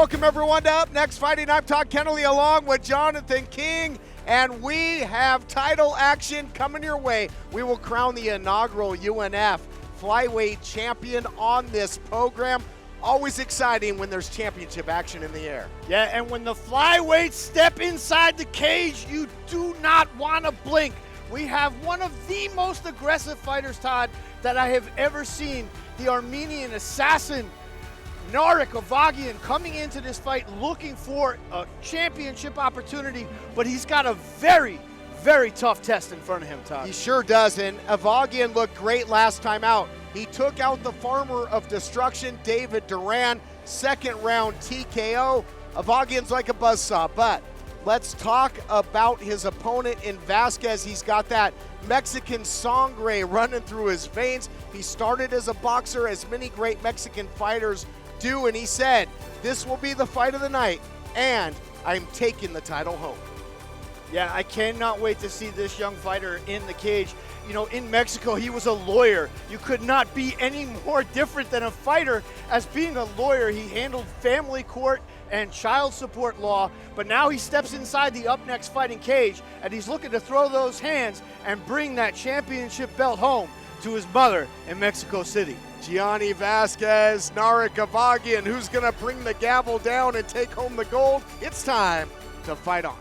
Welcome everyone to Up Next Fighting. I'm Todd Kennelly along with Jonathan King, and we have title action coming your way. We will crown the inaugural UNF Flyweight champion on this program. Always exciting when there's championship action in the air. Yeah, and when the flyweights step inside the cage, you do not want to blink. We have one of the most aggressive fighters, Todd, that I have ever seen. The Armenian assassin, Narek Avagian, coming into this fight looking for a championship opportunity, but he's got a very, very tough test in front of him, Todd. He sure does, and Avagian looked great last time out. He took out the farmer of destruction, David Duran, second round TKO. Avagian's like a buzzsaw, but let's talk about his opponent in Vasquez. He's got that Mexican sangre running through his veins. He started as a boxer, as many great Mexican fighters do, and he said, this will be the fight of the night, and I'm taking the title home. Yeah, I cannot wait to see this young fighter in the cage. You know, in Mexico, he was a lawyer. You could not be any more different than a fighter. As being a lawyer, he handled family court and child support law, but now he steps inside the Up Next Fighting cage, and he's looking to throw those hands and bring that championship belt home to his mother in Mexico City. Gianni Vasquez, Narek Avagian, who's gonna bring the gavel down and take home the gold? It's time to fight on.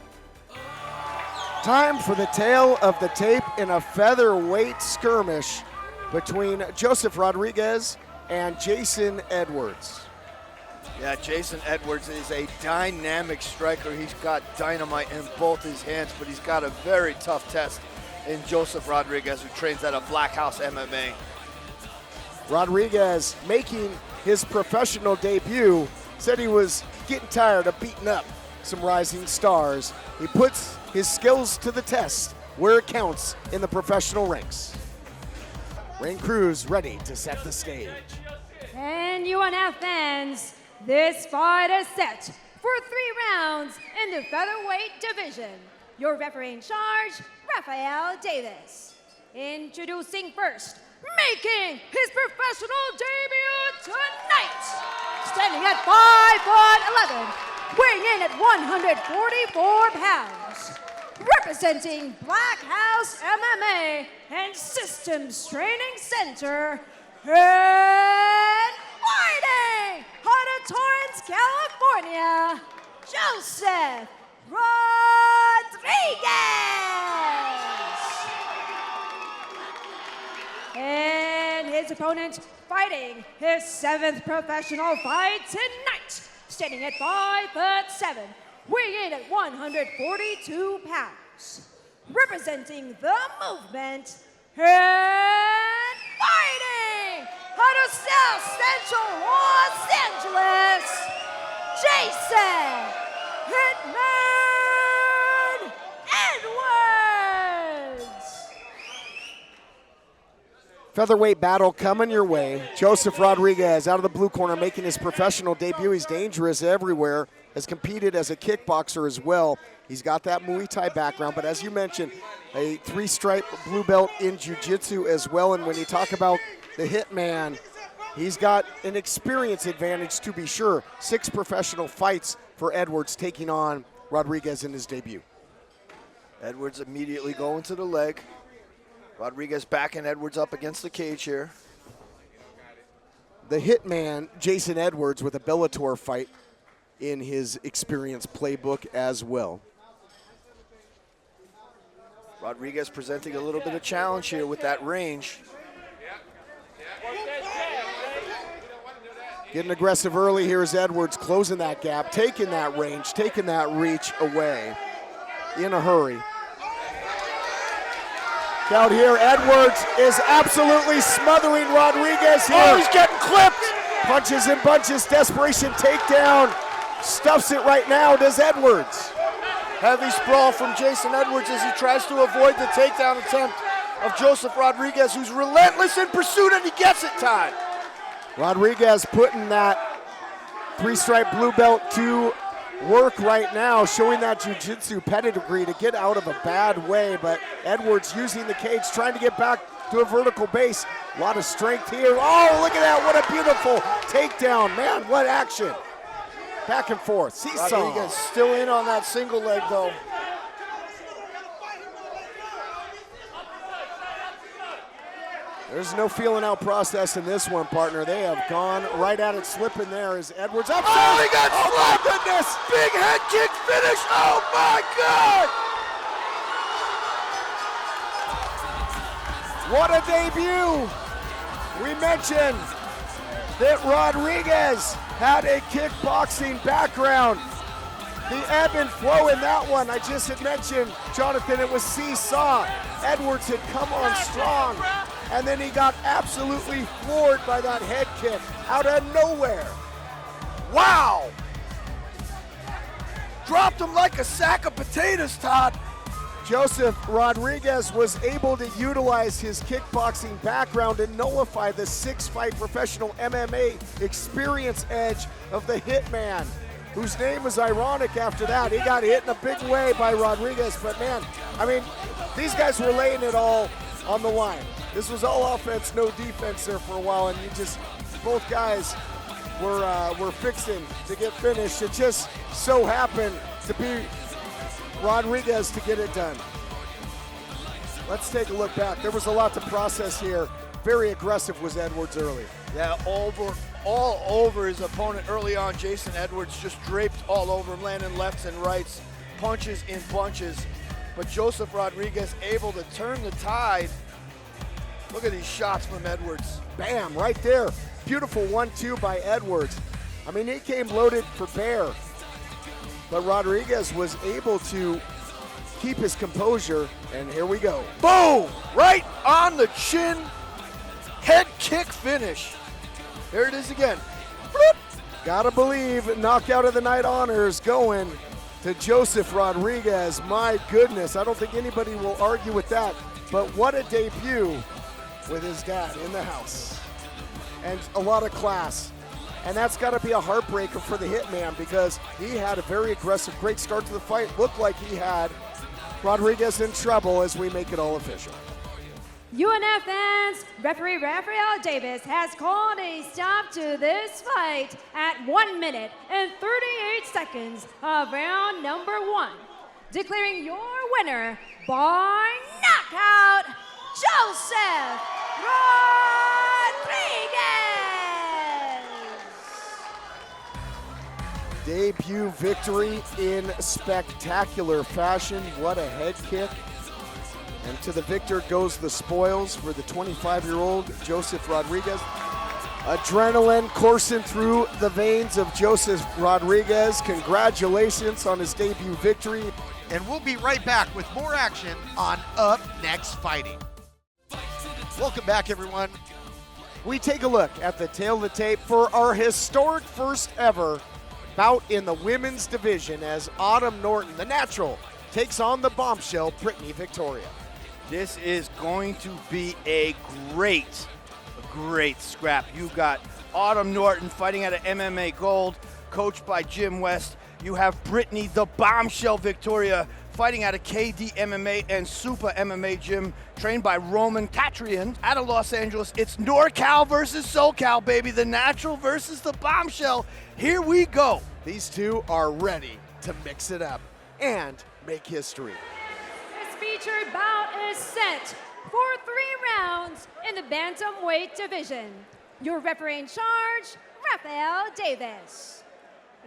Time for the tale of the tape in a featherweight skirmish between Joseph Rodriguez and Jason Edwards. Yeah, Jason Edwards is a dynamic striker. He's got dynamite in both his hands, but he's got a very tough test in Joseph Rodriguez, who trains at a Black House MMA. Rodriguez, making his professional debut, said he was getting tired of beating up some rising stars. He puts his skills to the test where it counts in the professional ranks. Rain Cruz ready to set the stage. And UNF fans, this fight is set for 3 rounds in the featherweight division. Your referee in charge, Rafael Davis. Introducing first, making his professional debut tonight, standing at 5'11", weighing in at 144 pounds, representing Black House MMA and Systems Training Center, and fighting out of Torrance, California, Joseph Rodriguez. And his opponent fighting his 7th professional fight tonight, standing at 5'7", weighing in at 142 pounds, representing the movement and fighting out of South Central Los Angeles, Jason Hitman Edwards. Featherweight battle coming your way. Joseph Rodriguez out of the blue corner making his professional debut. He's dangerous everywhere. Has competed as a kickboxer as well. He's got that Muay Thai background, but as you mentioned, a 3-stripe blue belt in jiu-jitsu as well. And when you talk about the Hitman, he's got an experience advantage to be sure. 6 professional fights for Edwards taking on Rodriguez in his debut. Edwards immediately going to the leg. Rodriguez backing Edwards up against the cage here. The Hitman, Jason Edwards, with a Bellator fight in his experience playbook as well. Rodriguez presenting a little bit of challenge here with that range. Getting aggressive early here is Edwards, closing that gap, taking that range, taking that reach away in a hurry. Out here, Edwards is absolutely smothering Rodriguez here. Oh, he's getting clipped. Punches and bunches, desperation takedown. Stuffs it right now, does Edwards. Heavy sprawl from Jason Edwards as he tries to avoid the takedown attempt of Joseph Rodriguez, who's relentless in pursuit, and he gets it, Todd. Rodriguez putting that 3-stripe blue belt to work right now, showing that jiu-jitsu pedigree to get out of a bad way, but Edwards using the cage, trying to get back to a vertical base. A lot of strength here. Oh, look at that, what a beautiful takedown. Man, what action. Back and forth. Seesaw. Rodriguez still in on that single leg, though. There's no feeling out process in this one, partner. They have gone right at it, slipping there as Edwards up. Oh, he got slapped! My goodness! Big head kick finish! Oh my God! What a debut! We mentioned that Rodriguez had a kickboxing background. The ebb and flow in that one, I just had mentioned, Jonathan, it was seesaw. Edwards had come on strong, and then he got absolutely floored by that head kick out of nowhere. Wow! Dropped him like a sack of potatoes, Todd. Joseph Rodriguez was able to utilize his kickboxing background and nullify the 6-fight professional MMA experience edge of the Hitman, whose name is ironic after that. He got hit in a big way by Rodriguez, but man, I mean, these guys were laying it all on the line. This was all offense, no defense there for a while, and both guys were fixing to get finished. It just so happened to be Rodriguez to get it done. Let's take a look back. There was a lot to process here. Very aggressive was Edwards early. Yeah, all over his opponent early on. Jason Edwards just draped all over him, landing lefts and rights, punches in bunches. But Joseph Rodriguez able to turn the tide. Look at these shots from Edwards. Bam, right there. Beautiful 1-2 by Edwards. I mean, he came loaded for bear. But Rodriguez was able to keep his composure, and here we go. Boom! Right on the chin. Head kick finish. There it is again. Bloop. Gotta believe knockout of the night honors going to Joseph Rodriguez. My goodness, I don't think anybody will argue with that. But what a debut with his dad in the house. And a lot of class. And that's got to be a heartbreaker for the Hitman because he had a very aggressive, great start to the fight. Looked like he had Rodriguez in trouble as we make it all official. UNF fans, referee Raphael Davis has called a stop to this fight at 1 minute and 38 seconds of round number 1, declaring your winner by knockout, Joseph Rodriguez. Debut victory in spectacular fashion. What a head kick. And to the victor goes the spoils for the 25-year-old Joseph Rodriguez. Adrenaline coursing through the veins of Joseph Rodriguez. Congratulations on his debut victory. And we'll be right back with more action on Up Next Fighting. Welcome back, everyone. We take a look at the tail of the tape for our historic first ever bout in the women's division as Autumn Norton, the natural, takes on the bombshell Brittany Victoria. This is going to be a great scrap. You got Autumn Norton fighting out of MMA Gold, coached by Jim West. You have Brittany, the bombshell Victoria, fighting out of KD MMA and Super MMA Gym, trained by Roman Katrian out of Los Angeles. It's NorCal versus SoCal, baby. The natural versus the bombshell. Here we go. These two are ready to mix it up and make history. This featured bout is set for 3 rounds in the bantamweight division. Your referee in charge, Raphael Davis.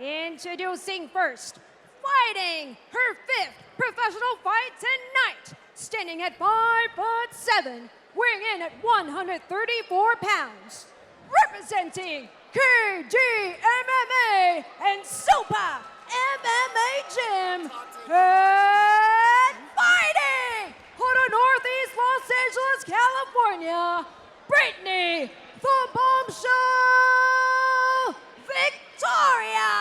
Introducing first, fighting her 5th professional fight tonight, standing at 5'7", weighing in at 134 pounds, representing KD MMA and Super MMA Gym, and fighting out of Northeast Los Angeles, California, Brittany, the bombshell Victoria.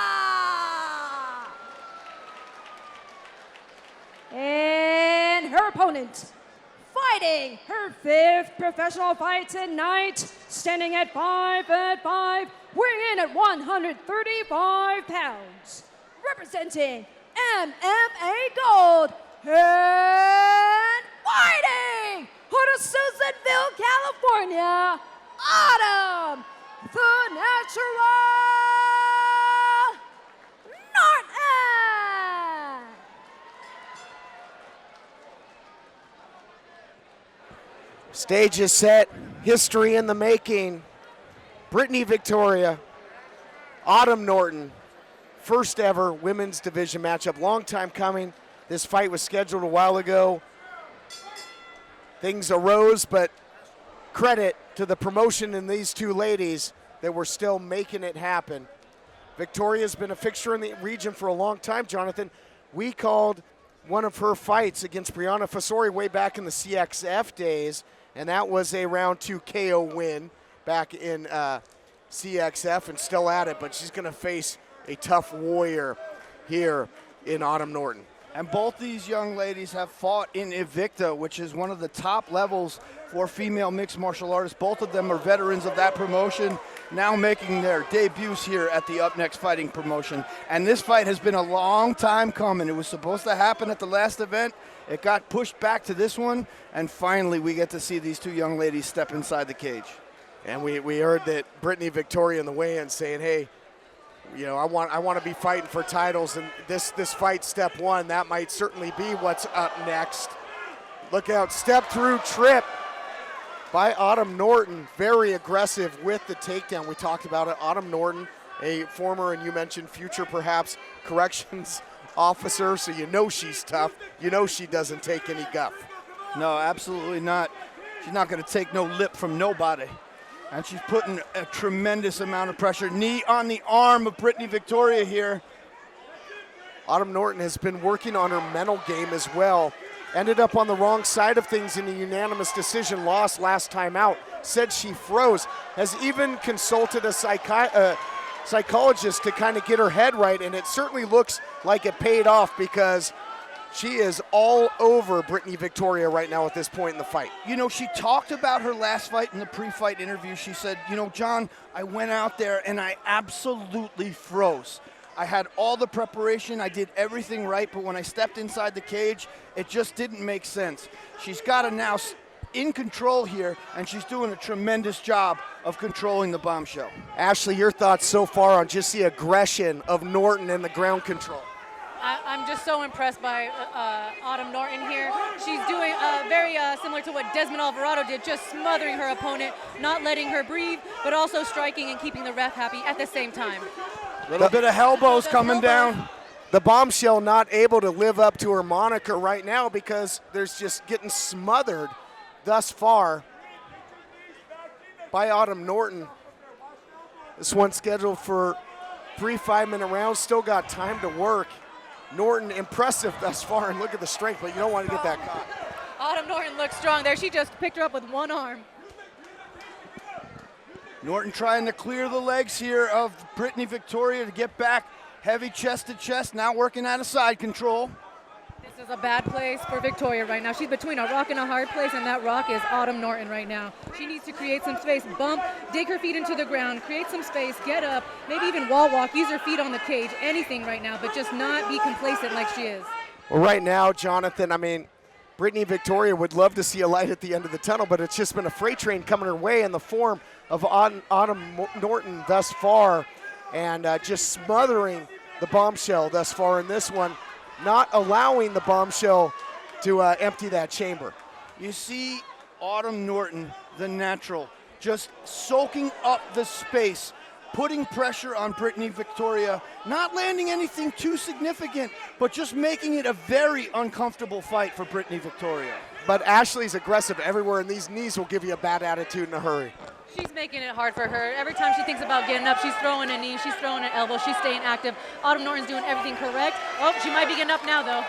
And her opponent, fighting her 5th professional fight tonight, standing at 5'5", weighing in at 135 pounds, representing MMA Gold, and fighting out of Susanville, California, Autumn, the natural Stage is set, history in the making. Brittany Victoria, Autumn Norton, first ever women's division matchup. Long time coming. This fight was scheduled a while ago. Things arose, but credit to the promotion and these two ladies that were still making it happen. Victoria's been a fixture in the region for a long time, Jonathan. We called one of her fights against Brianna Fasori way back in the CXF days, and that was a round 2 KO win back in CXF, and still at it, but she's going to face a tough warrior here in Autumn Norton. And both these young ladies have fought in Invicta, which is one of the top levels for female mixed martial artists. Both of them are veterans of that promotion, now making their debuts here at the Up Next Fighting promotion. And this fight has been a long time coming. It was supposed to happen at the last event. It got pushed back to this one, and finally we get to see these two young ladies step inside the cage. And we heard that Brittany Victoria in the weigh-in saying, hey, you know, I want to be fighting for titles, and this fight, step one, that might certainly be what's up next. Look out, step through trip by Autumn Norton, very aggressive with the takedown. We talked about it. Autumn Norton, a former, and you mentioned future perhaps, corrections officer, so you know she's tough. You know she doesn't take any guff. No, absolutely not. She's not going to take no lip from nobody. And she's putting a tremendous amount of pressure. Knee on the arm of Brittany Victoria here. Autumn Norton has been working on her mental game as well. Ended up on the wrong side of things in a unanimous decision loss last time out. Said she froze. Has even consulted a psychologist to kind of get her head right, and it certainly looks like it paid off because she is all over Brittany Victoria right now at this point in the fight. You know, she talked about her last fight in the pre-fight interview. She said, you know, John, I went out there and I absolutely froze. I had all the preparation, I did everything right, but when I stepped inside the cage, it just didn't make sense. She's got to now in control here, and she's doing a tremendous job of controlling the bombshell. Ashley, your thoughts so far on just the aggression of Norton and the ground control? I'm just so impressed by Autumn Norton here. She's doing very similar to what Desmond Alvarado did, just smothering her opponent, not letting her breathe, but also striking and keeping the ref happy at the same time. A little bit of elbows coming down. The bombshell not able to live up to her moniker right now because there's just getting smothered thus far by Autumn Norton. This one's scheduled for 3 5-minute rounds, still got time to work. Norton impressive thus far, and look at the strength, but you don't want to get that caught. Autumn Norton looks strong there. She just picked her up with one arm. Norton trying to clear the legs here of Brittany Victoria to get back heavy chest to chest, now working out of side control. This is a bad place for Victoria right now. She's between a rock and a hard place, and that rock is Autumn Norton right now. She needs to create some space, bump, dig her feet into the ground, create some space, get up, maybe even wall walk, use her feet on the cage, anything right now, but just not be complacent like she is. Well, right now, Jonathan, I mean, Brittany Victoria would love to see a light at the end of the tunnel, but it's just been a freight train coming her way in the form of Autumn Norton thus far, and just smothering the bombshell thus far in this one, not allowing the bombshell to empty that chamber. You see Autumn Norton, the natural, just soaking up the space, putting pressure on Brittany Victoria, not landing anything too significant, but just making it a very uncomfortable fight for Brittany Victoria. But Ashley's aggressive everywhere, and these knees will give you a bad attitude in a hurry. She's making it hard for her. Every time she thinks about getting up, she's throwing a knee, she's throwing an elbow, she's staying active. Autumn Norton's doing everything correct. Oh, she might be getting up now, though.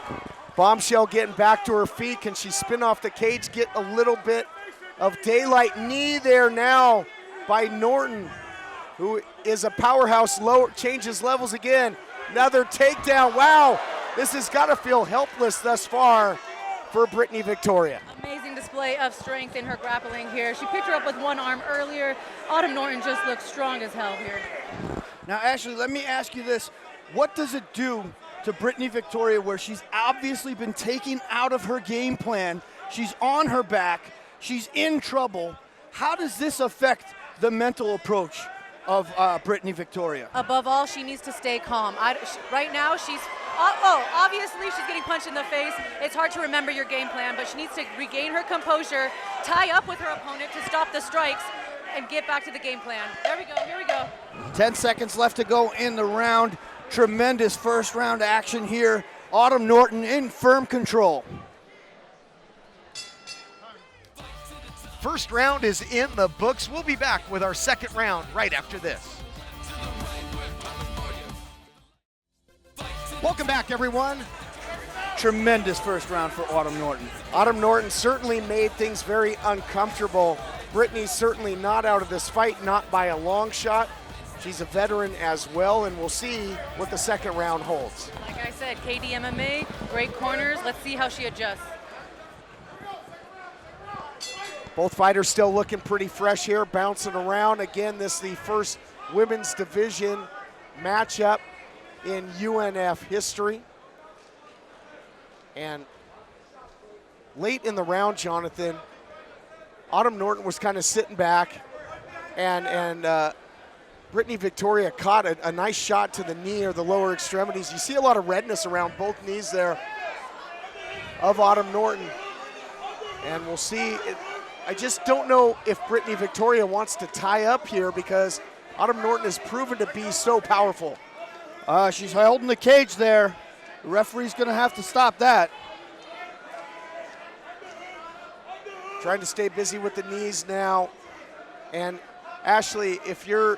Let's see. Bombshell getting back to her feet. Can she spin off the cage, get a little bit of daylight? Knee there now by Norton, who is a powerhouse, changes levels again. Another takedown. Wow, this has got to feel helpless thus far for Brittany Victoria. Amazing display of strength in her grappling here. She picked her up with one arm earlier. Autumn Norton just looks strong as hell here. Now, Ashley, let me ask you this. What does it do to Brittany Victoria where she's obviously been taken out of her game plan? She's on her back. She's in trouble. How does this affect the mental approach of Brittany Victoria. Above all, she needs to stay calm. Right now, obviously she's getting punched in the face. It's hard to remember your game plan, but she needs to regain her composure, tie up with her opponent to stop the strikes, and get back to the game plan. There we go, here we go. 10 seconds left to go in the round. Tremendous first round action here. Autumn Norton in firm control. First round is in the books. We'll be back with our second round right after this. Welcome back, everyone. Tremendous first round for Autumn Norton. Autumn Norton certainly made things very uncomfortable. Brittany's certainly not out of this fight, not by a long shot. She's a veteran as well, and we'll see what the second round holds. Like I said, KD MMA, great corners. Let's see how she adjusts. Both fighters still looking pretty fresh here, bouncing around. Again, this is the first women's division matchup in UNF history. And late in the round, Jonathan, Autumn Norton was kind of sitting back, and Brittany Victoria caught a nice shot to the knee or the lower extremities. You see a lot of redness around both knees there of Autumn Norton. And we'll see. I just don't know if Brittany Victoria wants to tie up here because Autumn Norton has proven to be so powerful. She's holding the cage there. The referee's going to have to stop that. Trying to stay busy with the knees now. And Ashley, if you're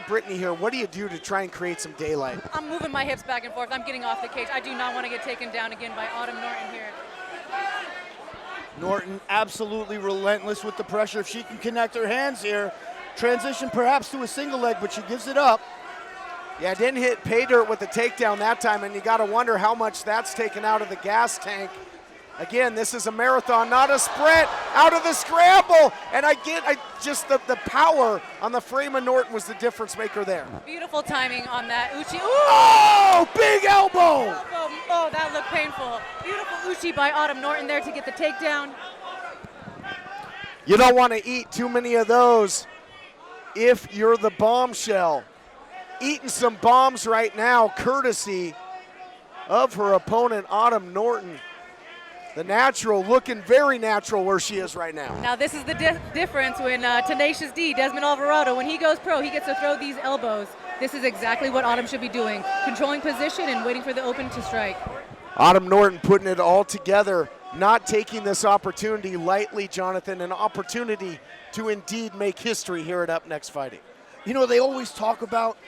Brittany here, what do you do to try and create some daylight? I'm moving my hips back and forth. I'm getting off the cage. I do not want to get taken down again by Autumn Norton here. Norton absolutely relentless with the pressure. If she can connect her hands here, transition perhaps to a single leg, but she gives it up. Yeah, didn't hit pay dirt with the takedown that time, and you got to wonder how much that's taken out of the gas tank. Again, this is a marathon, not a sprint. Out of the scramble, and just the power on the frame of Norton was the difference maker there. Beautiful timing on that Uchi. Ooh! Oh, big elbow! Oh, that looked painful. Beautiful Uchi by Autumn Norton there to get the takedown. You don't want to eat too many of those if you're the bombshell. Eating some bombs right now, courtesy of her opponent, Autumn Norton. The natural, looking very natural where she is right now. Now this is the difference when Tenacious D, Desmond Alvarado, when he goes pro, he gets to throw these elbows. This is exactly what Autumn should be doing, controlling position and waiting for the open to strike. Autumn Norton putting it all together, not taking this opportunity lightly, Jonathan, an opportunity to indeed make history here at Up Next Fighting. You know, they always talk about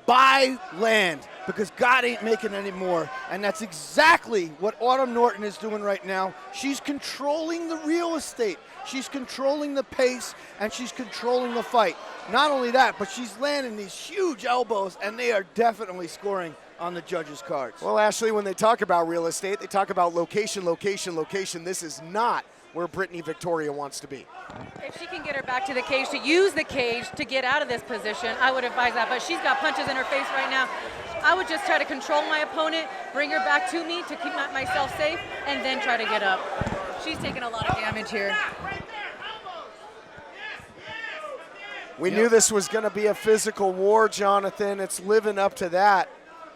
buy land because God ain't making any more, and that's exactly what Autumn Norton is doing right now. She's controlling the real estate, she's controlling the pace, and she's controlling the fight. Not only that, but she's landing these huge elbows, and they are definitely scoring on the judges' cards. Well, Ashley, when they talk about real estate, they talk about location, location, location. This is not where Brittany Victoria wants to be. If she can get her back to the cage, to use the cage to get out of this position, I would advise that. But she's got punches in her face right now. I would just try to control my opponent, bring her back to me to keep myself safe, and then try to get up. She's taking a lot of damage here. We knew this was going to be a physical war, Jonathan. It's living up to that.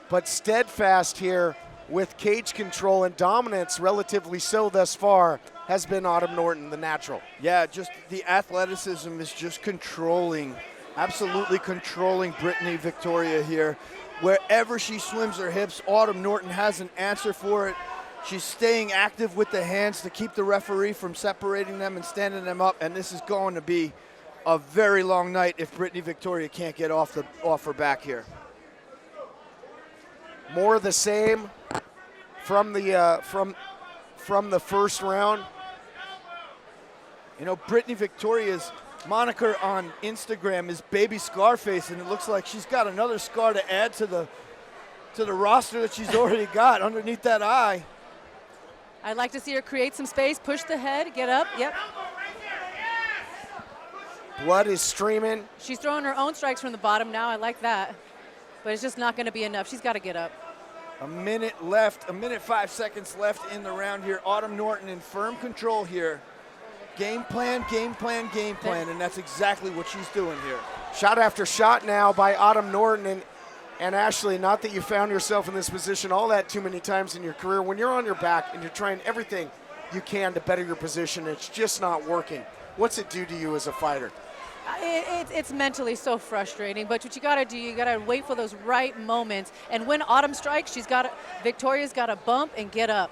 But steadfast here with cage control and dominance, relatively so thus far, has been Autumn Norton, the natural. Yeah, just the athleticism is just controlling, absolutely controlling Brittany Victoria here. Wherever she swims her hips, Autumn Norton has an answer for it. She's staying active with the hands to keep the referee from separating them and standing them up, and this is going to be a very long night if Brittany Victoria can't get off her back here. More of the same from the first round. You know, Brittany Victoria's moniker on Instagram is Baby Scarface, and it looks like she's got another scar to add to the roster that she's already got underneath that eye. I'd like to see her create some space, push the head, get up. Yep. Blood is streaming. She's throwing her own strikes from the bottom now. I like that. But it's just not going to be enough. She's got to get up. A minute left, a minute 5 seconds left in the round here. Autumn Norton in firm control here. Game plan, game plan, game plan, and that's exactly what she's doing here. Shot after shot now by Autumn Norton. And Ashley, not that you found yourself in this position all that too many times in your career. When you're on your back and you're trying everything you can to better your position, it's just not working. What's it do to you as a fighter? It's mentally so frustrating, but what you got to do, you got to wait for those right moments. And when Autumn strikes, Victoria's got to bump and get up.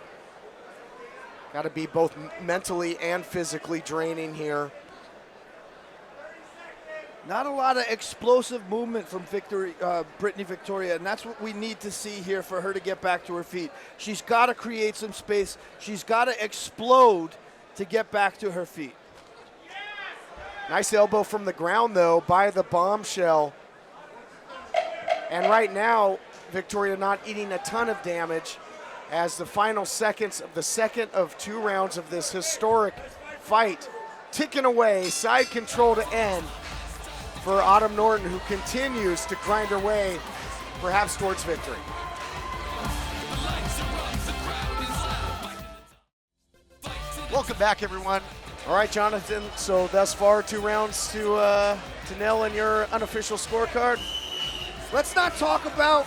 Got to be both mentally and physically draining here. Not a lot of explosive movement from Brittany Victoria, and that's what we need to see here for her to get back to her feet. She's got to create some space. She's got to explode to get back to her feet. Nice elbow from the ground, though, by the Bombshell. And right now, Victoria not eating a ton of damage as the final seconds of the second of 2 rounds of this historic fight ticking away, side control to end for Autumn Norton, who continues to grind her way perhaps towards victory. Welcome back, everyone. All right, Jonathan, so thus far 2 rounds to nail in your unofficial scorecard. Let's not talk about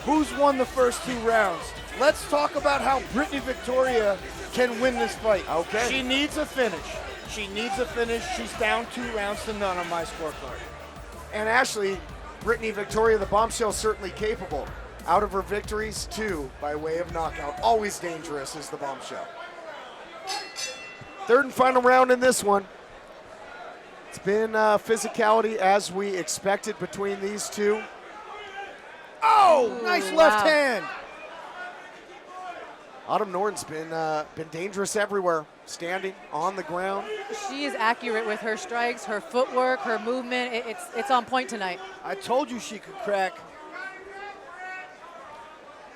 who's won the first 2 rounds. Let's talk about how Brittany Victoria can win this fight. Okay. She needs a finish. She needs a finish. She's down 2 rounds to none on my scorecard. And Ashley, Brittany Victoria, the Bombshell, certainly capable. Out of her victories, 2 by way of knockout. Always dangerous is the Bombshell. Third and final round in this one. It's been physicality as we expected between these two. Oh, Ooh, nice wow. left hand. Autumn Norton's been dangerous everywhere, standing on the ground. She is accurate with her strikes, her footwork, her movement. It's on point tonight. I told you she could crack.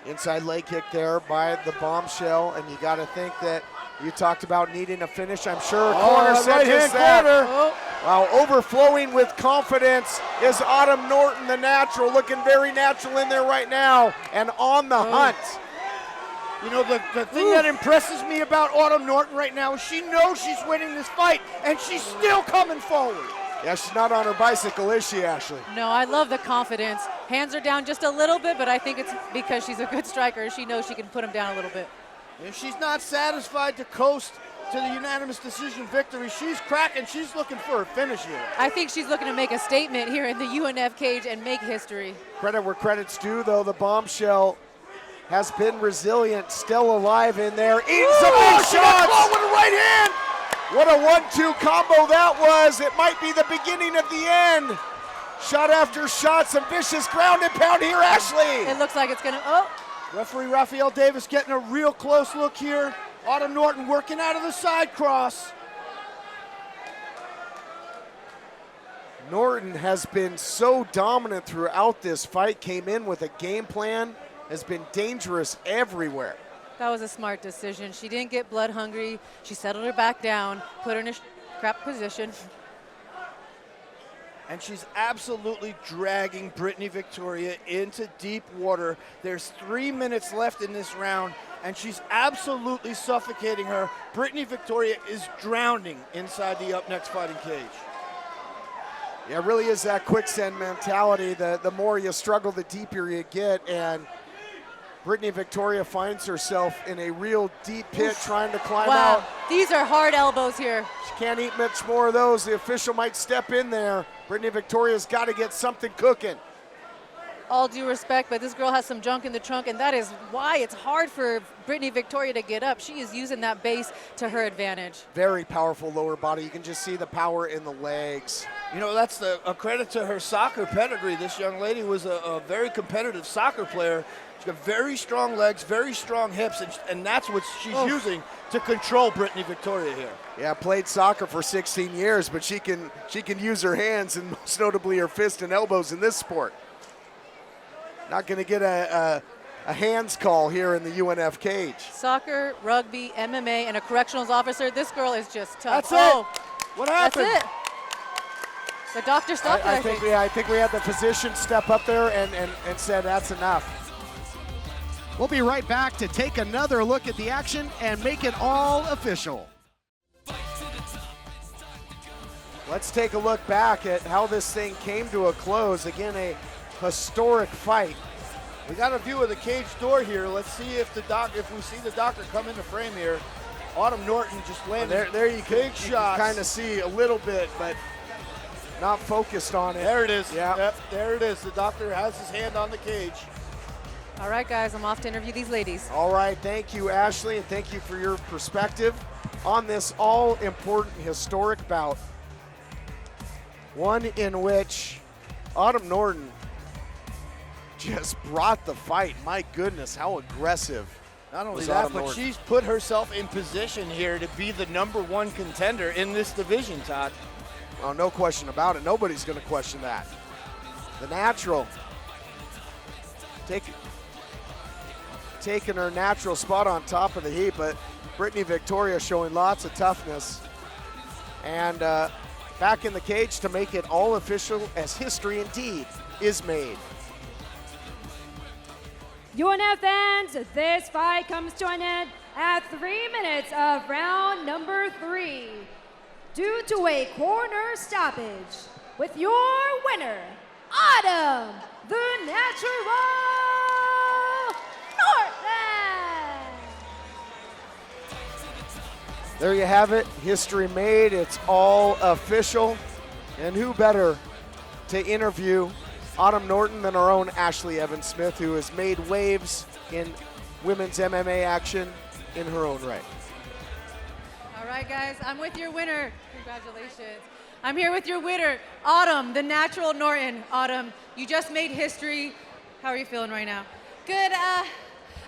Inside leg kick there by the Bombshell, and you got to think that you talked about needing a finish. I'm sure corner set right hand just that. corner. Oh, Wow, overflowing with confidence is Autumn Norton, the natural, looking very natural in there right now, and on the hunt. You know, the thing that impresses me about Autumn Norton right now is she knows she's winning this fight, and she's still coming forward. Yeah, she's not on her bicycle, is she, Ashley? no, I love the confidence. Hands are down just a little bit, but I think it's because she's a good striker. She knows she can put them down a little bit. If she's not satisfied to coast to the unanimous decision victory, she's cracking. She's looking for a finish here. I think she's looking to make a statement here in the UNF cage and make history. Credit where credit's due, though. The Bombshell has been resilient, still alive in there. Eating some big She got caught shots. with a right hand. What a 1-2 combo that was. It might be the beginning of the end. Shot after shot, some vicious ground and pound here, Ashley. It looks like it's gonna, oh, Referee Raphael Davis getting a real close look here. Autumn Norton working out of the side cross. Norton has been so dominant throughout this fight, came in with a game plan, has been dangerous everywhere. that was a smart decision. She didn't get blood hungry. She settled her back down, put her in a crap position. And she's absolutely dragging Brittany Victoria into deep water. There's 3 minutes left in this round, and she's absolutely suffocating her. Brittany Victoria is drowning inside the Up Next Fighting cage. Yeah, it really is that quicksand mentality. The more you struggle, the deeper you get, and Brittany Victoria finds herself in a real deep pit trying to climb Wow, out. these are hard elbows here. She can't eat much more of those. The official might step in there. Brittany Victoria's got to get something cooking. All due respect, but this girl has some junk in the trunk, and that is why it's hard for Brittany Victoria to get up. She is using that base to her advantage. Very powerful lower body. You can just see the power in the legs. You know, that's a credit to her soccer pedigree. This young lady was a very competitive soccer player. She's got very strong legs, very strong hips, and that's what she's using to control Brittany Victoria here. Yeah, played soccer for 16 years, but she can use her hands and most notably her fists and elbows in this sport. Not going to get a hands call here in the UNF cage. Soccer, rugby, MMA, and a correctionals officer. This girl is just tough. That's it. What happened? That's it. The doctor stopped her, I think. I think we had the physician step up there and said that's enough. We'll be right back to take another look at the action and make it all official. Let's take a look back at how this thing came to a close. Again, a historic fight. We got a view of the cage door here. Let's see if we see the doctor come into frame here. Autumn Norton just landed There you big can shots. kind of see a little bit, but not focused on it. There it is. Yeah. Yep, there it is. The doctor has his hand on the cage. All right, guys, I'm off to interview these ladies. All right, thank you, Ashley, and thank you for your perspective on this all-important historic bout. One in which Autumn Norton just brought the fight. My goodness, how aggressive. Not only was that, Autumn but Norton. she's put herself in position here to be the #1 contender in this division, Todd. Oh, no question about it. Nobody's going to question that. The natural taking her natural spot on top of the heap, but Brittany Victoria showing lots of toughness. And back in the cage to make it all official as history indeed is made. UNF fans, this fight comes to an end at 3 minutes of round number 3. Due to a corner stoppage, with your winner, Autumn, the Natural Norton. There you have it, history made, it's all official. And who better to interview Autumn Norton than our own Ashley Evans-Smith, who has made waves in women's MMA action in her own right. All right, guys, I'm with your winner. Congratulations. I'm here with your winner, Autumn, the Natural Norton. Autumn, you just made history. How are you feeling right now? Good. I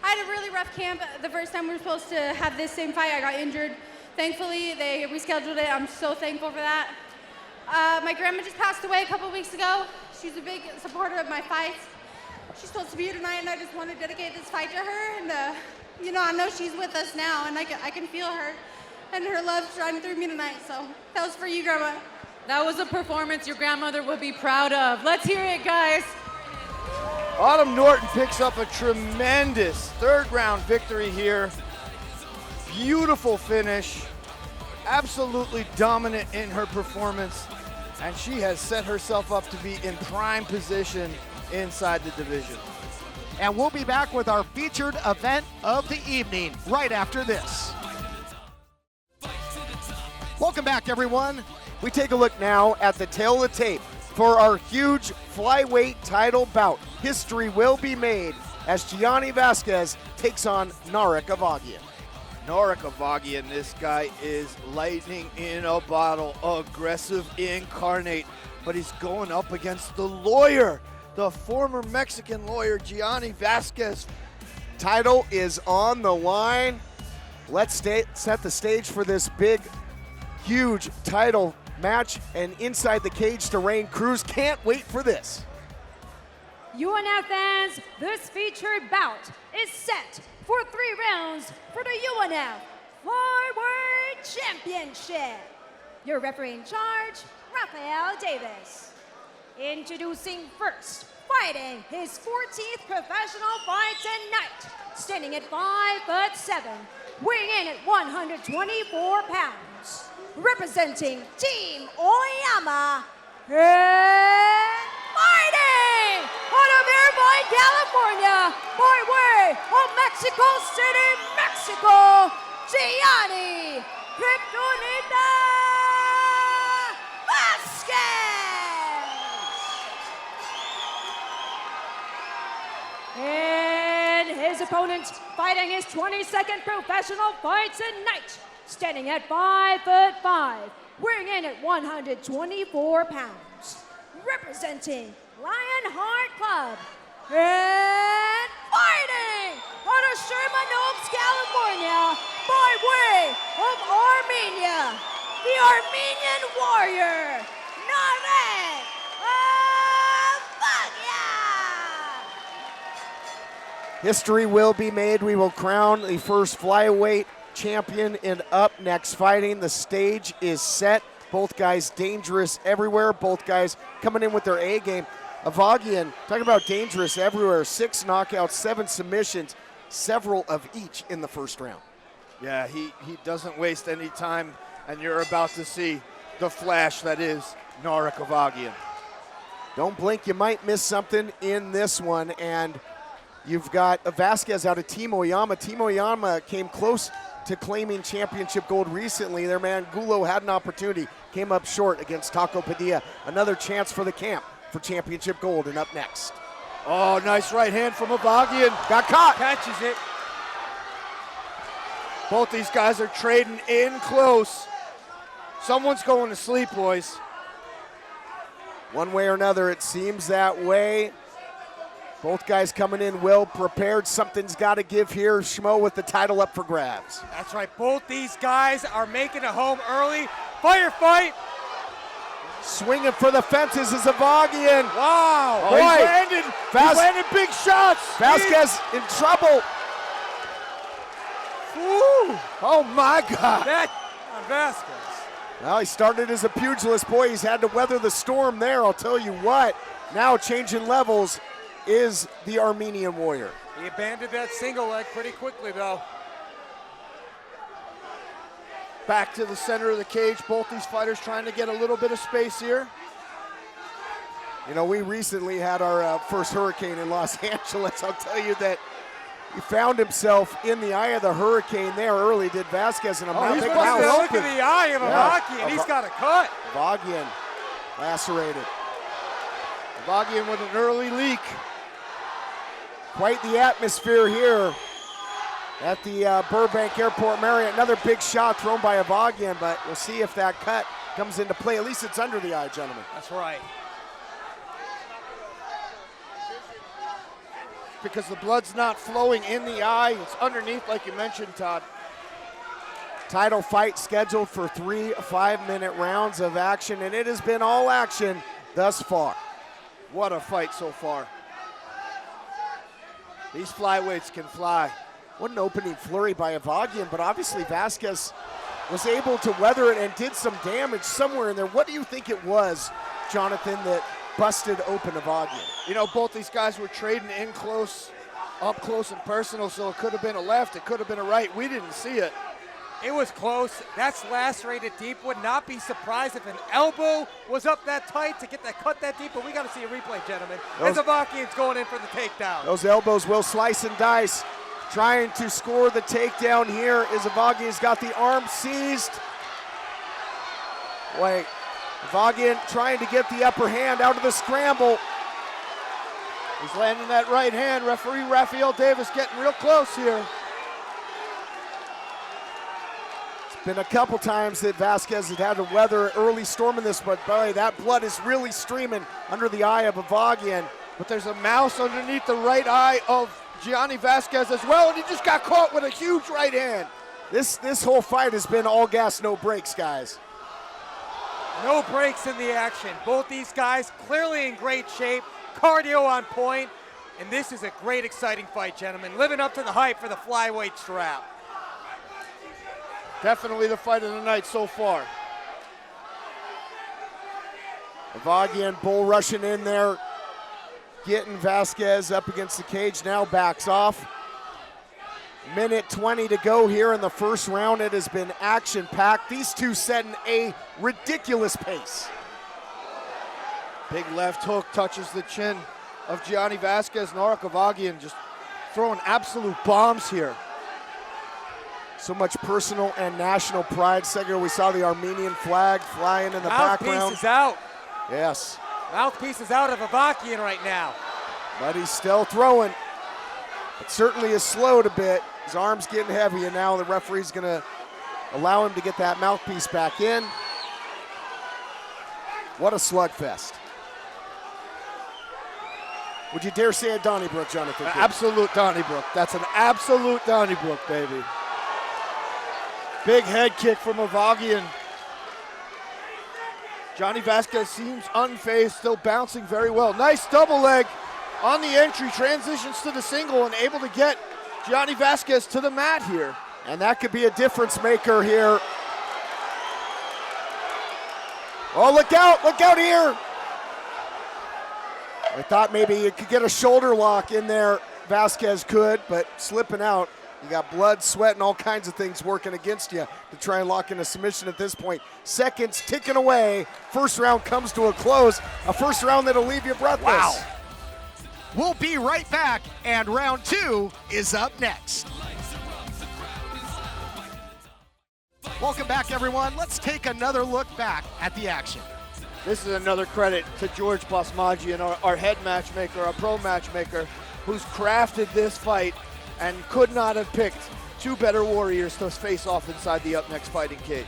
had a really rough camp. The first time we were supposed to have this same fight, I got injured. Thankfully, they rescheduled it. I'm so thankful for that. My grandma just passed away a couple weeks ago. She's a big supporter of my fights. She's supposed to be here tonight, and I just want to dedicate this fight to her. And, I know she's with us now, and I can feel her and her love shining through me tonight. So that was for you, Grandma. That was a performance your grandmother would be proud of. Let's hear it, guys. Autumn Norton picks up a tremendous third-round victory here. Beautiful finish. Absolutely dominant in her performance. And she has set herself up to be in prime position inside the division. And we'll be back with our featured event of the evening right after this. Welcome back, everyone. We take a look now at the tail of the tape for our huge flyweight title bout. History will be made as Gianni Vasquez takes on Narek Avagian. Narek Avagian, this guy is lightning in a bottle, aggressive incarnate, but he's going up against the lawyer, the former Mexican lawyer, Gianni Vasquez. Title is on the line. Let's set the stage for this big, huge title match, and inside the cage to Rain Cruz. Can't wait for this. UNF fans, this featured bout is set for 3 rounds for the UNF Flyweight Championship. Your referee in charge, Rafael Davis. Introducing first, fighting his 14th professional fight tonight, standing at 5'7", weighing in at 124 pounds, representing Team Oyama, and fighting out of Irvine, California, by way of Mexico City, Mexico, Gianni Kryptonita Vasquez. And his opponent, fighting his 22nd professional fight tonight, standing at 5'5", weighing in at 124 pounds, representing Lionheart Club, and fighting out of Sherman Oaks, California, by way of Armenia, the Armenian warrior, Narek Avagian. History will be made. We will crown the first flyweight champion in Up Next Fighting. The stage is set. Both guys dangerous everywhere. Both guys coming in with their A game. Avagian, talking about dangerous everywhere. 6 knockouts, 7 submissions, several of each in the first round. Yeah, he doesn't waste any time, and you're about to see the flash that is Narek Avagian. Don't blink, you might miss something in this one. And you've got Vasquez out of Team Oyama. Team Oyama came close to claiming championship gold recently. Their man Gulo had an opportunity, came up short against Taco Padilla. Another chance for the camp for championship gold. And up next. Oh, nice right hand from Avagian. Got caught. Catches it. Both these guys are trading in close. Someone's going to sleep, boys. One way or another, it seems that way. Both guys coming in well prepared. Something's got to give here. Schmo with the title up for grabs. That's right. Both these guys are making it home early. Firefight. Swinging for the fences is Avagian. Wow. Boy. He's landed big shots. Vasquez in trouble. Ooh. Oh, my God. That on Vasquez. Well, he started as a pugilist. Boy, he's had to weather the storm there. I'll tell you what. Now changing levels is the Armenian Warrior. He abandoned that single leg pretty quickly, though. Back to the center of the cage. Both these fighters trying to get a little bit of space here. You know, we recently had our first hurricane in Los Angeles. I'll tell you that he found himself in the eye of the hurricane there early, did Vasquez, and He's supposed to look in the eye of Avagian, and he's got a cut. Avagian lacerated. Avagian with an early leak. Quite the atmosphere here at the Burbank Airport Marriott. Another big shot thrown by Avagian, but we'll see if that cut comes into play. At least it's under the eye, gentlemen. That's right. Because the blood's not flowing in the eye. It's underneath, like you mentioned, Todd. Title fight scheduled for 3 5-minute rounds of action, and it has been all action thus far. What a fight so far. These flyweights can fly. What an opening flurry by Avagian, but obviously Vasquez was able to weather it and did some damage somewhere in there. What do you think it was, Jonathan, that busted open Avagian? You know, both these guys were trading in close, up close and personal, so it could have been a left, it could have been a right. We didn't see it. It was close. That's lacerated deep. Would not be surprised if an elbow was up that tight to get that cut that deep, but we got to see a replay, gentlemen. As Avagian's going in for the takedown. Those elbows will slice and dice. Trying to score the takedown here is Avagian's got the arm seized. Wait, Avagian trying to get the upper hand out of the scramble. He's landing that right hand. Referee Rafael Davis getting real close here. It's been a couple times that Vasquez had had to weather an early storm in this, but boy, that blood is really streaming under the eye of Avagian. But there's a mouse underneath the right eye of Gianni Vasquez as well, and he just got caught with a huge right hand. This whole fight has been all gas, no brakes, guys. No breaks in the action. Both these guys clearly in great shape, cardio on point, and this is a great, exciting fight, gentlemen. Living up to the hype for the flyweight strap. Definitely the fight of the night so far. Avagian bull rushing in there, getting Vasquez up against the cage, now backs off. Minute 20 to go here in the first round. It has been action-packed. These two setting a ridiculous pace. Big left hook touches the chin of Gianni Vasquez. Narek Avagian just throwing absolute bombs here. So much personal and national pride. Second, we saw the Armenian flag flying in the background. Mouthpiece is out. Yes. Mouthpiece is out of Avagian right now. But he's still throwing. It certainly is slowed a bit. His arm's getting heavy, and now the referee's going to allow him to get that mouthpiece back in. What a slugfest. Would you dare say a Donnybrook, Jonathan? Absolute Donnybrook. That's an absolute Donnybrook, baby. Big head kick from Avagian. Gianni Vasquez seems unfazed, still bouncing very well. Nice double leg on the entry, transitions to the single and able to get Gianni Vasquez to the mat here. And that could be a difference maker here. Oh, look out here. I thought maybe you could get a shoulder lock in there. Vasquez could, but slipping out. You got blood, sweat, and all kinds of things working against you to try and lock in a submission at this point. Seconds ticking away. First round comes to a close. A first round that'll leave you breathless. Wow. We'll be right back, and round 2 is up next. Welcome back, everyone. Let's take another look back at the action. This is another credit to George Basmajian, our head matchmaker, our pro matchmaker, who's crafted this fight and could not have picked two better warriors to face off inside the Up Next fighting cage.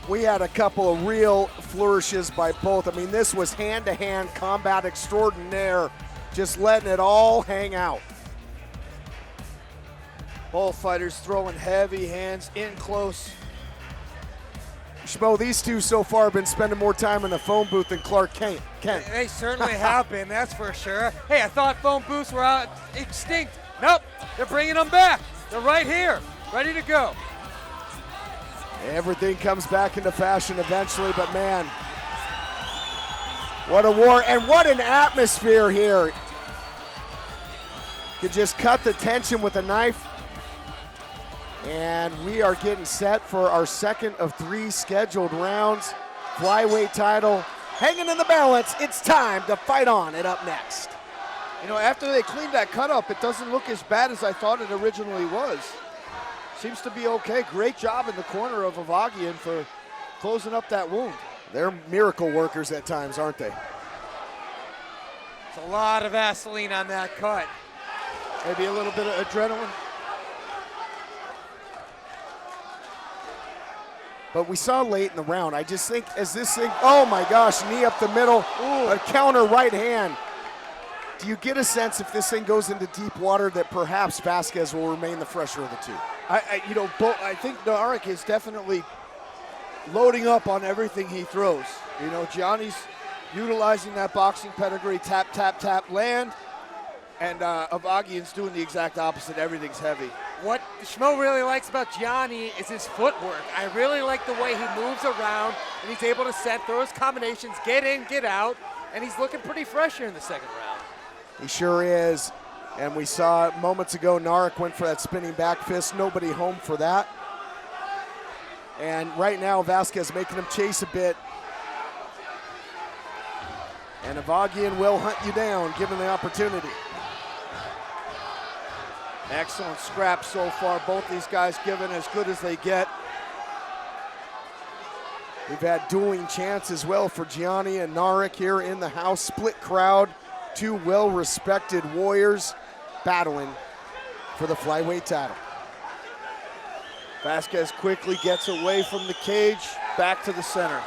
We had a couple of real flourishes by both. I mean, this was hand-to-hand combat extraordinaire, just letting it all hang out. Both fighters throwing heavy hands in close. Schmo, these two so far have been spending more time in the phone booth than Clark Kent. They certainly have been, that's for sure. Hey, I thought phone booths were out extinct. Nope, they're bringing them back. They're right here, ready to go. Everything comes back into fashion eventually, but man, what a war and what an atmosphere here. Could just cut the tension with a knife. And we are getting set for our second of 3 scheduled rounds. Flyweight title hanging in the balance. It's time to fight on it Up Next. You know, after they cleaned that cut up, it doesn't look as bad as I thought it originally was. Seems to be okay. Great job in the corner of Avagian for closing up that wound. They're miracle workers at times, aren't they? It's a lot of Vaseline on that cut. Maybe a little bit of adrenaline. But we saw late in the round, I just think as this thing, oh my gosh, knee up the middle, a counter right hand. Do you get a sense if this thing goes into deep water that perhaps Vasquez will remain the fresher of the two? I think Narek is definitely loading up on everything he throws. You know, Gianni's utilizing that boxing pedigree, tap, tap, tap, land, and Avagian's doing the exact opposite. Everything's heavy. What Schmo really likes about Gianni is his footwork. I really like the way he moves around, and he's able to set, throw his combinations, get in, get out, and he's looking pretty fresh here in the second round. He sure is. And we saw moments ago, Narek went for that spinning back fist. Nobody home for that. And right now, Vasquez making him chase a bit. And Avagian will hunt you down, given the opportunity. Excellent scrap so far. Both these guys giving as good as they get. We've had dueling chants as well for Gianni and Narek here in the house. Split crowd, two well-respected warriors battling for the flyweight title. Vasquez quickly gets away from the cage, back to the center.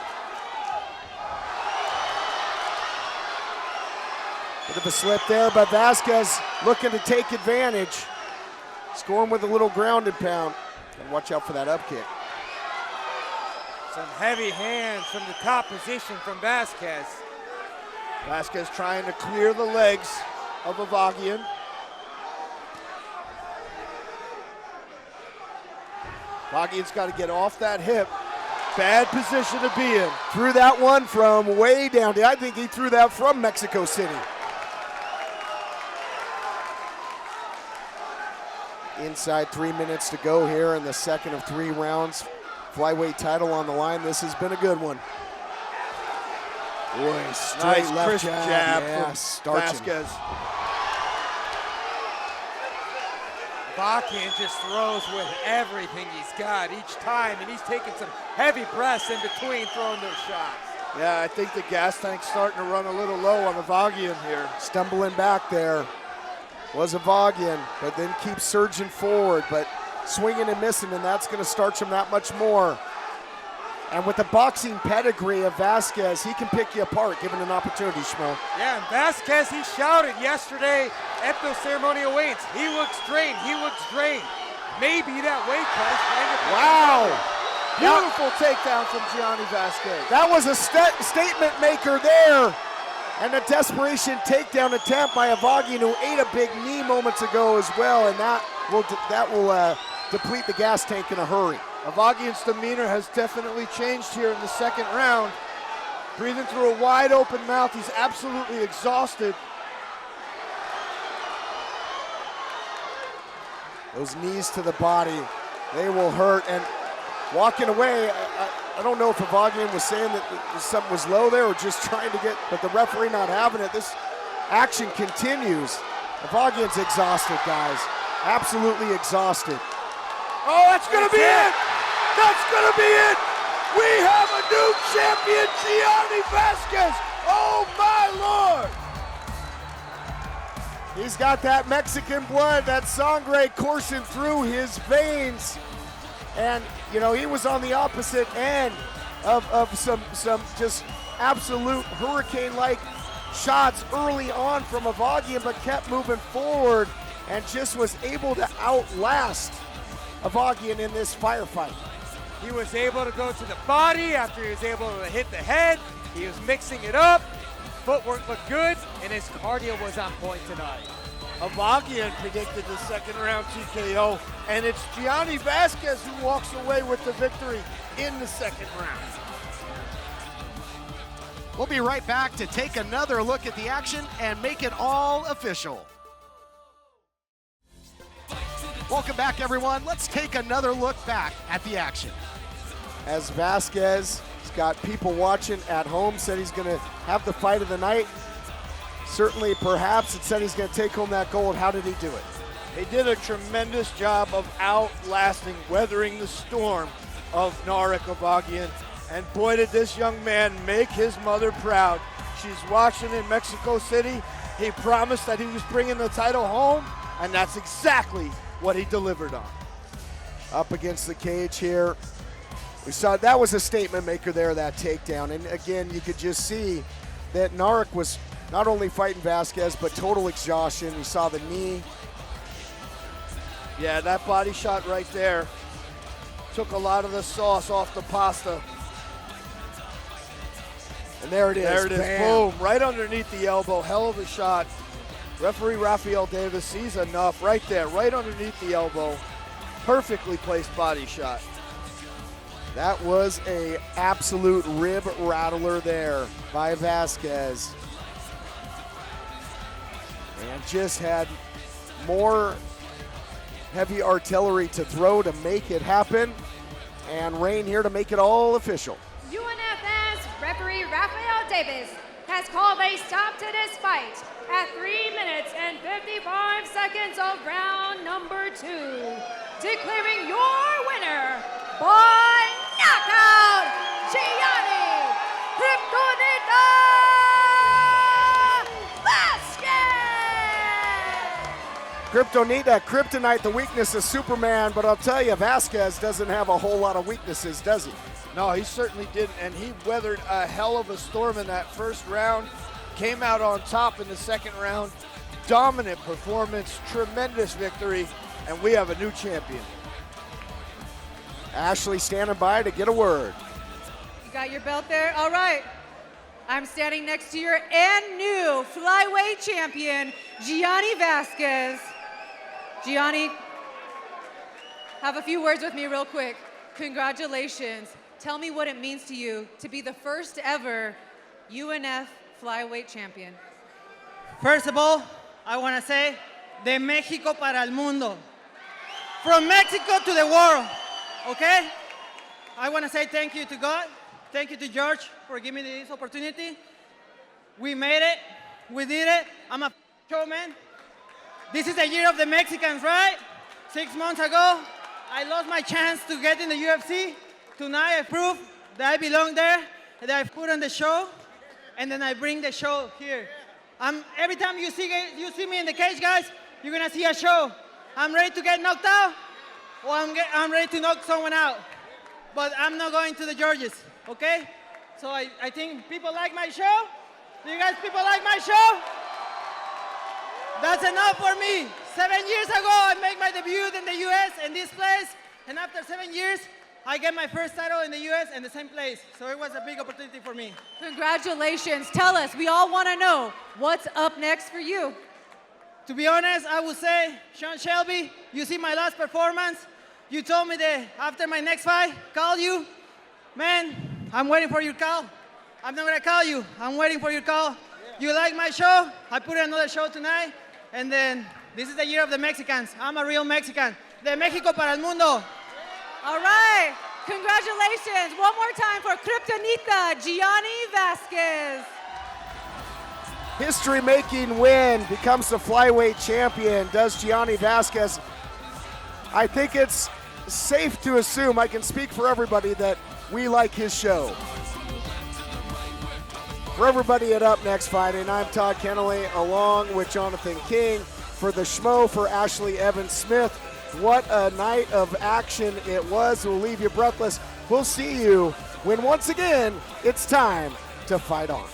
Bit of a slip there, but Vasquez looking to take advantage. Scoring with a little ground and pound. And watch out for that up kick. Some heavy hands from the top position from Vasquez. Vasquez trying to clear the legs of Avagian. Avagian's got to get off that hip. Bad position to be in. Threw that one from way down. I think he threw that from Mexico City. Inside 3 minutes to go here in the second of 3 rounds. Flyweight title on the line. This has been a good one. Boy, straight nice left crisp jab from Vasquez. Avagian just throws with everything he's got each time, and he's taking some heavy breaths in between throwing those shots. Yeah, I think the gas tank's starting to run a little low on Avagian here. Stumbling back there was Avagian, but then keeps surging forward, but swinging and missing, and that's going to starch him that much more. And with the boxing pedigree of Vasquez, he can pick you apart given an opportunity, Schmo. Yeah, and Vasquez, he shouted yesterday at those ceremonial weights, he looks drained, he looks drained. Maybe that weight cut is trying to... Wow! Beautiful takedown from Gianni Vasquez. That was a statement maker there. And a desperation takedown attempt by Avagian, who ate a big knee moments ago as well, and that will deplete the gas tank in a hurry. Avagian's demeanor has definitely changed here in the second round. Breathing through a wide open mouth, he's absolutely exhausted. Those knees to the body, they will hurt. And walking away, I don't know if Avagian was saying that something was low there or just trying to get, but the referee not having it. This action continues. Avagian's exhausted, guys. Absolutely exhausted. Oh, that's going to be it. That's going to be it. We have a new champion, Gianni Vasquez. Oh, my Lord. He's got that Mexican blood, that sangre coursing through his veins. And, you know, he was on the opposite end of some just absolute hurricane-like shots early on from Avagian, but kept moving forward and just was able to outlast Avagian in this firefight. He was able to go to the body after he was able to hit the head. He was mixing it up. Footwork looked good, and his cardio was on point tonight. Avagian predicted the second round TKO, and it's Gianni Vasquez who walks away with the victory in the second round. We'll be right back to take another look at the action and make it all official. Welcome back, everyone. Let's take another look back at the action. As Vasquez has got people watching at home, said he's going to have the fight of the night. Certainly, perhaps, it said he's going to take home that gold. How did he do it? He did a tremendous job of outlasting, weathering the storm of Narek Avagian. And boy, did this young man make his mother proud. She's watching in Mexico City. He promised that he was bringing the title home, and that's exactly what he delivered on. Up against the cage here. We saw that was a statement maker there, that takedown. And again, you could just see that Narek was not only fighting Vasquez, but total exhaustion. We saw the knee. Yeah, that body shot right there took a lot of the sauce off the pasta. And there it is. There it is. Bam. Boom. Right underneath the elbow. Hell of a shot. Referee Rafael Davis sees enough right there, right underneath the elbow. Perfectly placed body shot. That was a absolute rib rattler there by Vasquez. And just had more heavy artillery to throw to make it happen. And Rain here to make it all official. UNF's referee Rafael Davis has called a stop to this fight at 3 minutes and 55 seconds of round number 2, declaring your winner by knockout, Gianni Kryptonita Vasquez! Kryptonita, Kryptonite, the weakness of Superman, but I'll tell you, Vasquez doesn't have a whole lot of weaknesses, does he? No, he certainly didn't, and he weathered a hell of a storm in that first round. Came out on top in the second round. Dominant performance, tremendous victory, and we have a new champion. Ashley standing by to get a word. You got your belt there? All right. I'm standing next to your and new flyweight champion, Gianni Vasquez. Gianni, have a few words with me real quick. Congratulations. Tell me what it means to you to be the first ever UNF flyweight champion. First of all, I want to say, de México para el mundo. From Mexico to the world, okay? I want to say thank you to God. Thank you to George for giving me this opportunity. We made it. We did it. I'm a showman. This is the year of the Mexicans, right? 6 months ago, I lost my chance to get in the UFC. Tonight, I proved that I belong there, that I put on the show, and then I bring the show here. Every time you see me in the cage, guys, you're gonna see a show. I'm ready to get knocked out, or I'm ready to knock someone out. But I'm not going to the Georges, okay? So I think people like my show. Do you guys people like my show? That's enough for me. 7 years ago, I made my debut in the US in this place, and after 7 years, I get my first title in the US in the same place. So it was a big opportunity for me. Congratulations. Tell us, we all want to know, what's up next for you? To be honest, I would say, Sean Shelby, you see my last performance. You told me that after my next fight, call you. Man, I'm waiting for your call. I'm not gonna call you. I'm waiting for your call. You like my show? I put another show tonight, and then This is the year of the Mexicans. I'm a real Mexican. De México para el mundo. All right. Congratulations. One more time for Kryptonita, Gianni Vasquez. History-making win, becomes the flyweight champion. Does Gianni Vasquez? I think it's safe to assume, I can speak for everybody, that we like his show. For everybody at Up Next Fighting, I'm Todd Kennelly along with Jonathan King. For the Schmo, for Ashley Evans-Smith, what a night of action it was. We'll leave you breathless. We'll see you when once again it's time to fight on.